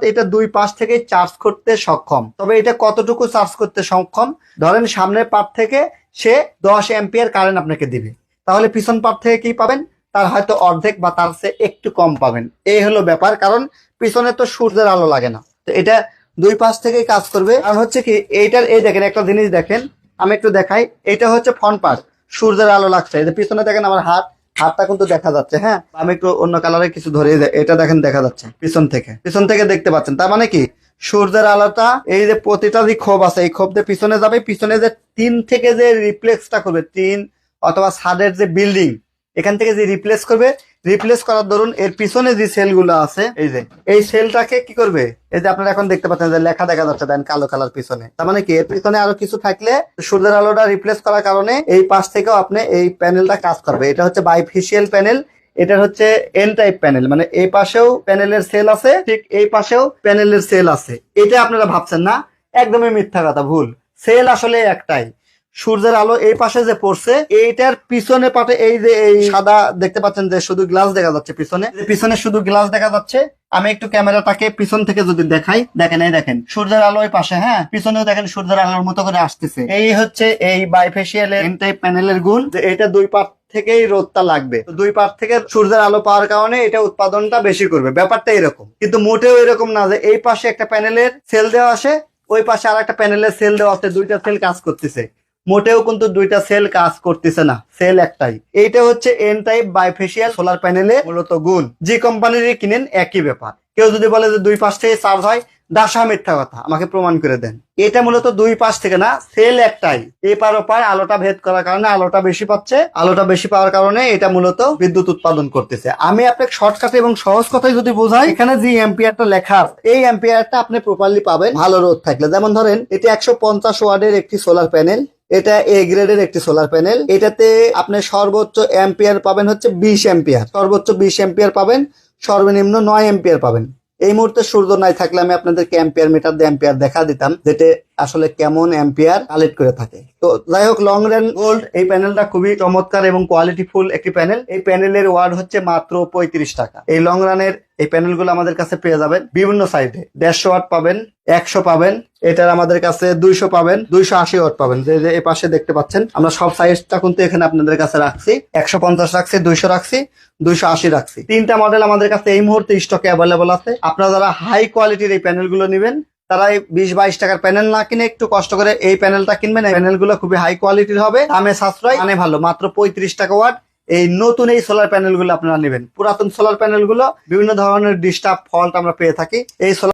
এটা দুই পাশ থেকে চার্জ করতে সক্ষম। তবে এটা কতটুকু চার্জ করতে সক্ষম, ধরেন সামনের পার্ট থেকে সে 10 অ্যাম্পিয়ার কারেন্ট আপনাকে দিবে, তাহলে পিছন পার্ট থেকে কি পাবেন, তার হয়তো অর্ধেক বা তার চেয়ে একটু কম পাবেন। এই হলো ব্যাপার, কারণ পিছনে তো সূর্যের আলো লাগে না, তো এটা দুই পাশ থেকেই কাজ করবে। কারণ হচ্ছে কি, এইটার এই দেখেন একটা জিনিস দেখেন, আমি একটু দেখাই। এটা হচ্ছে ফ্রন্ট পার্ট, সূর্যের আলো লাগছে। এই যে পিছনে দেখেন আমার হাতটা কিন্তু দেখা যাচ্ছে। হ্যাঁ, আমি একটু অন্য কালারে কিছু ধরে এটা দেখেন দেখা যাচ্ছে পিছন থেকে দেখতে পাচ্ছেন। তার মানে কি, সূর্যের আলোটা এই যে প্রতিটা যে ক্ষোভ আছে, এই ক্ষোভ দিয়ে পিছনে যাবে, পিছনে যে টিন থেকে যে রিপ্লেক্সটা করবে, টিন অথবা ছাদের যে বিল্ডিং, এখান থেকে যে রিপ্লেস করার দরুন এর পিছনে যে সেলগুলো আছে, এই যে এই সেলটাকে কি করবে, এই যে আপনারা এখন দেখতে পাচ্ছেন যে লেখা দেখা যাচ্ছে দেন কালো কালার পিছনে। তার মানে কি, এর পিছনে আরো কিছু থাকলে সূর্যের আলোটা রিপ্লেস করার কারণে এই পাশ থেকেও আপনি এই প্যানেলটা কাজ করবে। এটা হচ্ছে বাইফেসিয়াল প্যানেল, এটা হচ্ছে এন টাইপ প্যানেল, মানে এই পাশেও প্যানেলের সেল আছে, ঠিক এই পাশেও প্যানেলের সেল আছে। এটা আপনারা ভাবছেন না, একদমই মিথ্যা কথা, ভুল। সেল আসলে একটাই। সূর্যের আলো এই পাশে যে পড়ছে, এইটার পিছনে পাটে এই যে এই সাদা দেখতে পাচ্ছেন যে শুধু গ্লাস দেখা যাচ্ছে পিছনে শুধু গ্লাস দেখা যাচ্ছে। আমি একটু ক্যামেরাটাকে পিছন থেকে যদি দেখাই, দেখেন এই দেখেন সূর্যের আলো ওই পাশে, হ্যাঁ পিছনেও দেখেন সূর্যের আলোর মতো করে আসতেছে। এই হচ্ছে এই বাইফেসিয়াল এন টাইপ প্যানেলের গুণ, যে এটা দুই পাশ থেকেই রোদটা লাগবে, দুই পাশ থেকে সূর্যের আলো পাওয়ার কারণে এটা উৎপাদনটা বেশি করবে। ব্যাপারটা এরকম, কিন্তু মোটেও এরকম না যে এই পাশে একটা প্যানেলের সেল দেওয়া আসে, ওই পাশে আর একটা প্যানেলের সেল দেওয়া আছে, দুইটা সেল কাজ করতেছে। মোটেও কিন্তু দুইটা সেল কাজ করতেছে না, সেল একটাই। এইটা হচ্ছে এন টাইপ বাইফেসিয়াল সোলার প্যানেলের মূলত গুণ। যে কোম্পানির কিনেন একই ব্যাপার। কেউ যদি বলে যে দুই পাশ থেকে চার্জ হয়, ডাসা মিথ্যা কথা, আমাকে প্রমাণ করে দেন। এটা মূলত দুই পাশ থেকে না, সেল একটাই। এপার ওপার আলোটা ভেদ করার কারণে আলোটা বেশি পাচ্ছে, আলোটা বেশি পাওয়ার কারণে এটা মূলত বিদ্যুৎ উৎপাদন করতেছে। আমি আপনাকে শর্টকাটে এবং সহজ কথায় যদি বোঝাই, এখানে যে অ্যাম্পিয়ারটা লেখা আছে, এই অ্যাম্পিয়ারটা আপনি প্রপারলি পাবেন ভালো রোদ থাকলে। যেমন ধরেন এটা 150 ওয়াটের একটি সোলার প্যানেল, এটা এ গ্রেডের একটি সোলার প্যানেল। এটাতে আপনি সর্বোচ্চ অ্যাম্পিয়ার পাবেন হচ্ছে 20 অ্যাম্পিয়ার, সর্বোচ্চ 20 অ্যাম্পিয়ার পাবেন, সর্বনিম্ন 9 অ্যাম্পিয়ার পাবেন। এই মুহূর্তে সূর্য নাই থাকলে আমি আপনাদেরকে অ্যাম্পিয়ার মিটার দিয়ে অ্যাম্পিয়ার দেখা দিতাম, যেটা আসলে কেমন অ্যাম্পিয়ার কালেক্ট করে থাকে। তো যাই হোক, লং রেঞ্জ গোল্ড এই প্যানেলটা খুবই চমৎকার এবং কোয়ালিটিফুল একটি প্যানেল। এই প্যানেলের ওয়াট হচ্ছে মাত্র 35 টাকা। এই লং রানের এই প্যানেলগুলো আমাদের কাছে পেয়ে যাবেন বিভিন্ন সাইজে। 150 ওয়াট পাবেন, 100 পাবেন, এটার আমাদের কাছে 200 পাবেন, 280 ওয়াট পাবেন। যে এই পাশে দেখতে পাচ্ছেন, আমরা সব সাইজটা কিন্তু এখানে আপনাদের কাছে রাখছি। 150 রাখছি, 200 রাখছি, 280 রাখছি। তিনটা মডেল আমাদের কাছে এই মুহূর্তে স্টকে অ্যাভেলেবল আছে। আপনারা যারা হাই কোয়ালিটির এই প্যানেলগুলো নেবেন, তারা 20-22 টাকার প্যানেল না কিনে একটু কষ্ট করে এই প্যানেলটা কিনবেন। এই প্যানেলগুলো খুবই হাই কোয়ালিটির হবে, দামে সাশ্রয়, মানে ভালো, মাত্র 35 টাকা ওয়াট। এই নতুন এই সোলার প্যানেলগুলো আপনারা নেবেন। পুরাতন সোলার প্যানেলগুলো বিভিন্ন ধরনের ডিস্টার্ব ফল্ট আমরা পেয়ে থাকি। এই